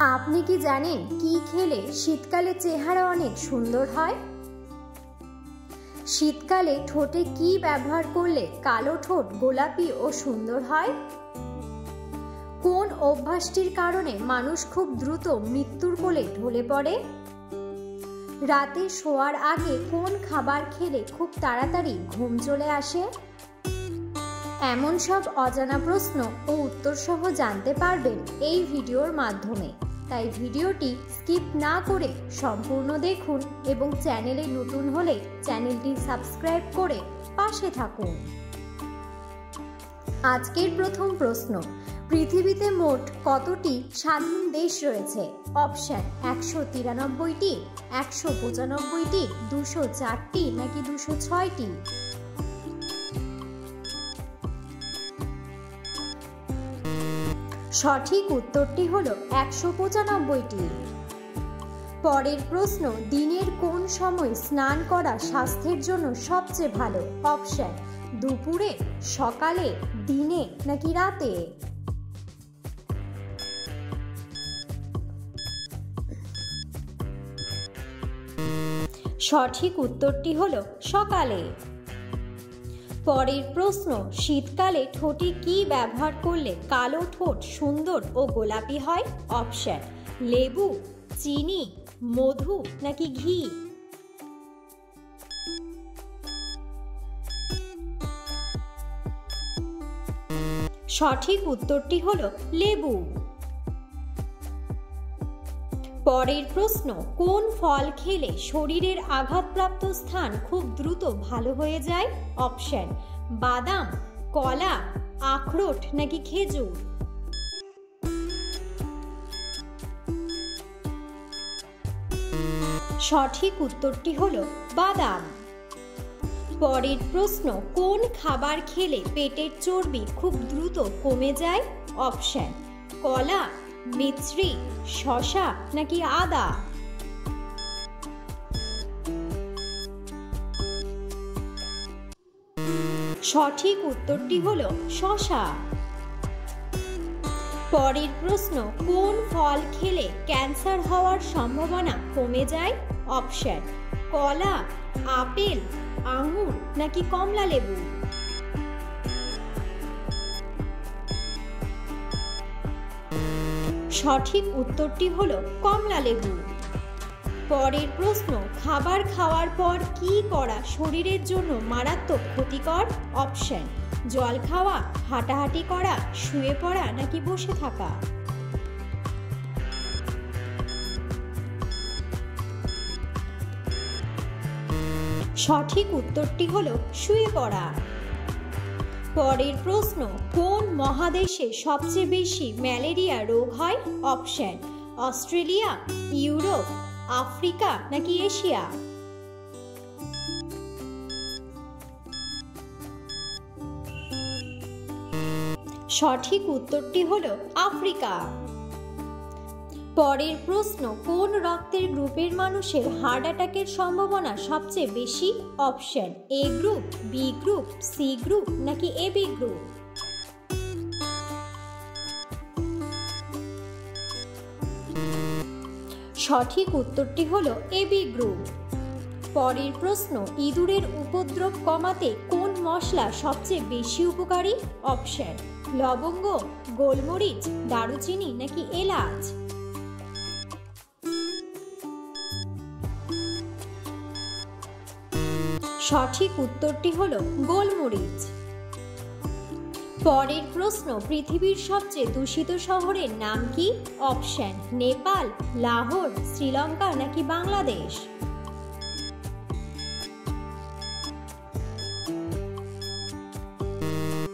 আপনি কি জানেন কি খেলে শীতকালে চেহারা অনেক সুন্দর হয়? শীতকালে ঠোঁটে কি ব্যবহার করলে কালো ঠোঁট গোলাপি ও সুন্দর হয়? কোন অভ্যাসটির কারণে মানুষ খুব দ্রুত মৃত্যুর কোলে ঢলে পড়ে? রাতে শোয়ার আগে কোন খাবার খেলে খুব তাড়াতাড়ি ঘুম চলে আসে? এমন সব অজানা প্রশ্ন ও উত্তর সহ জানতে পারবেন এই ভিডিওর মাধ্যমে। তাই ভিডিওটি স্কিপ না করে সম্পূর্ণ দেখুন এবং চ্যানেলে নতুন হলে চ্যানেলটি সাবস্ক্রাইব করে পাশে থাকুন। আজকের প্রথম প্রশ্ন, পৃথিবীতে মোট কতটি স্বাধীন দেশ রয়েছে? অপশন: 193টি, 195টি, 204টি নাকি 206টি? সঠিক উত্তরটি হলো 195টি। পরের প্রশ্ন, দিনের কোন সময় স্নান করা স্বাস্থ্যের জন্য সবচেয়ে ভালো? অপশন: দুপুরে, সকালে, দিনে নাকি রাতে? সঠিক উত্তরটি হলো সকালে। পরের প্রশ্ন, শীতকালে ঠোঁটে কি ব্যবহার করলে কালো ঠোঁট সুন্দর ও গোলাপি হয়? অপশন: লেবু, চিনি, মধু নাকি ঘি? সঠিক উত্তরটি হলো লেবু। পরের প্রশ্ন, কোন ফল খেলে শরীরের আঘাতপ্রাপ্ত স্থান খুব দ্রুত ভালো হয়ে যায়? অপশন: বাদাম, কলা, আখরোট নাকি খেজুর? সঠিক উত্তরটি হলো বাদাম। পরের প্রশ্ন, কোন খাবার খেলে পেটের চর্বি খুব দ্রুত কমে যায়? অপশন: কলা, মিছরি, শসা নাকি আদা? সঠিক উত্তরটি হলো শসা। পরের প্রশ্ন, কোন ফল খেলে ক্যান্সার হওয়ার সম্ভাবনা কমে যায়? অপশন: কলা, আপেল, আঙুর নাকি কমলা লেবু? সঠিক উত্তরটি হলো কমলা লেবু। পরের প্রশ্ন, খাবার খাওয়ার পর কি করা শরীরের জন্য মারাত্মক ক্ষতিকর? অপশন: জল খাওয়া, হাঁটাহাঁটি করা, শুয়ে পড়া নাকি বসে থাকা? সঠিক উত্তরটি হলো শুয়ে পড়া। পরের প্রশ্ন, কোন মহাদেশে সবচেয়ে বেশি ম্যালেরিয়া রোগ হয়? অপশন: অস্ট্রেলিয়া, ইউরোপ, আফ্রিকা নাকি এশিয়া? সঠিক উত্তরটি হলো আফ্রিকা। পরের প্রশ্ন, কোন রক্তের গ্রুপের মানুষের হার্ট অ্যাটাকের সম্ভাবনা সবচেয়ে বেশি? Option: A group, B group, C group নাকি এবি গ্রুপ? সঠিক উত্তরটি হলো এবি গ্রুপ। পরের প্রশ্ন, ইঁদুরের উপদ্রব কমাতে কোন মশলা সবচেয়ে বেশি উপকারী? অপশন: লবঙ্গ, গোলমরিচ, দারুচিনি নাকি এলাচ? সঠিক উত্তরটি হলো গোলমরিচ। পরের প্রশ্ন, পৃথিবীর সবচেয়ে দূষিত শহরের নাম কি? অপশন: নেপাল, লাহোর, শ্রীলঙ্কা নাকি বাংলাদেশ?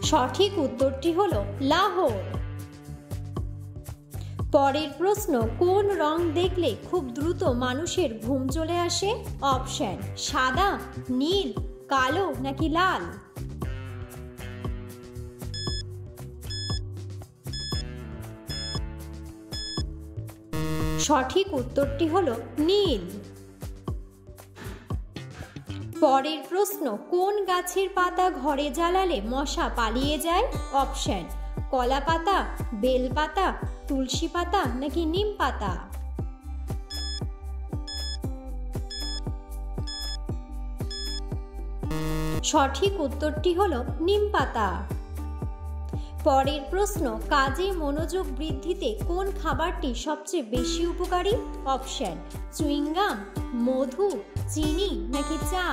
সঠিক উত্তরটি হলো লাহোর। পরের প্রশ্ন, কোন রং দেখলে খুব দ্রুত মানুষের ঘুম চলে আসে? অপশন: সাদা, নীল, কালো নাকি লাল? সঠিক উত্তরটি হলো নীল। পরের প্রশ্ন, কোন গাছের পাতা ঘরে জ্বালালে মশা পালিয়ে যায়? অপশন: কলা পাতা, বেল পাতা, তুলসী পাতা নাকি নিম পাতা? সঠিক উত্তরটি হলো নিম পাতা। পরের প্রশ্ন, কাজে মনোযোগ বৃদ্ধিতে কোন খাবারটি সবচেয়ে বেশি উপকারী? অপশন: চুইংগাম, মধু, চিনি নাকি চা?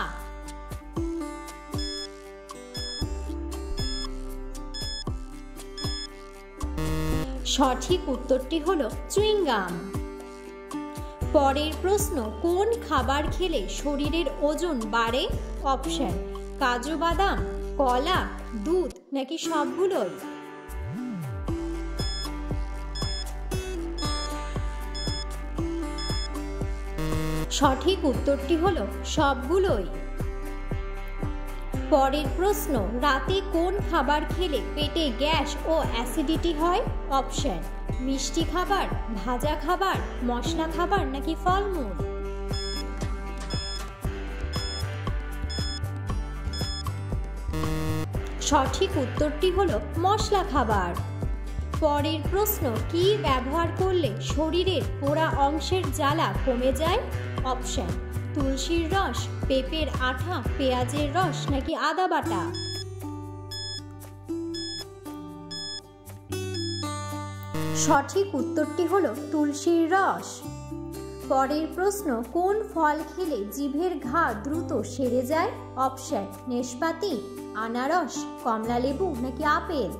সঠিক উত্তরটি হলো চুইংগাম। পরের প্রশ্ন, কোন খাবার খেলে শরীরের ওজন বাড়ে? অপশন: কাজু বাদাম, কলা, দুধ নাকি সবগুলোই? সঠিক উত্তরটি হলো সবগুলোই। পরের প্রশ্ন, রাতে কোন খাবার খেলে পেটে গ্যাস ও অ্যাসিডিটি হয়? অপশন: মিষ্টি খাবার, ভাজা খাবার, মশলা খাবার নাকি ফলমূল? সঠিক উত্তরটি হলো মশলা খাবার। পরের প্রশ্ন, কি ব্যবহার করলে শরীরের পোড়া অংশের জ্বালা কমে যায়? অপশন: তুলসীর রস, পেঁপের আঠা, পেঁয়াজের রস নাকি আদা বাটা? সঠিক উত্তরটি হলো তুলসীর রস। পরের প্রশ্ন, কোন ফল খেলে জিভের ঘা দ্রুত সেরে যায়? অপশন: নেশপাতি, আনারস, কমলালেবু নাকি আপেল?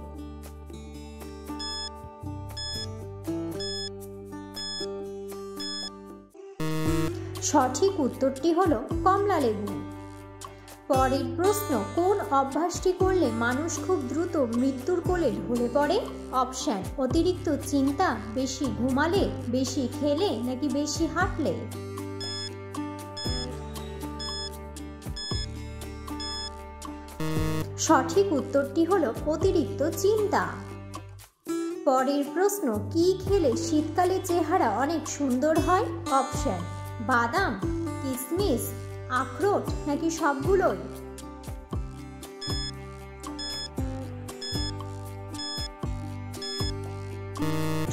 সঠিক উত্তরটি হলো কমলালেবু। পরের প্রশ্ন, কোন অভ্যাসটি করলে মানুষ খুব দ্রুত মৃত্যুর কোলে ঢলে পড়ে? অপশন: অতিরিক্ত চিন্তা, বেশি ঘুমালে, বেশি খেলে নাকি বেশি হাঁটলে? সঠিক উত্তরটি হলো অতিরিক্ত চিন্তা। পরের প্রশ্ন, কি খেলে শীতকালে চেহারা অনেক সুন্দর হয়? অপশন: বাদাম, কিশমিশ, আখরোট নাকি সবগুলোই?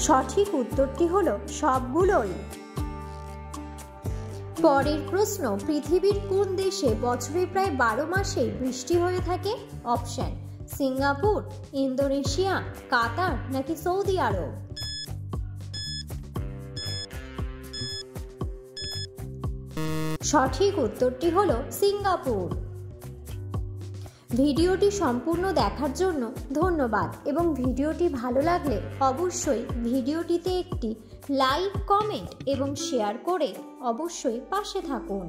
সঠিক উত্তরটি হলো সবগুলোই। পরের প্রশ্ন, পৃথিবীর কোন দেশে বছরে প্রায় 12 মাসে বৃষ্টি হয়ে থাকে? অপশন: সিঙ্গাপুর, ইন্দোনেশিয়া, কাতার নাকি সৌদি আরব? সঠিক উত্তরটি হলো সিঙ্গাপুর। ভিডিওটি সম্পূর্ণ দেখার জন্য ধন্যবাদ এবং ভিডিওটি ভালো লাগলে অবশ্যই ভিডিওটিতে একটি লাইক, কমেন্ট এবং শেয়ার করে অবশ্যই পাশে থাকুন।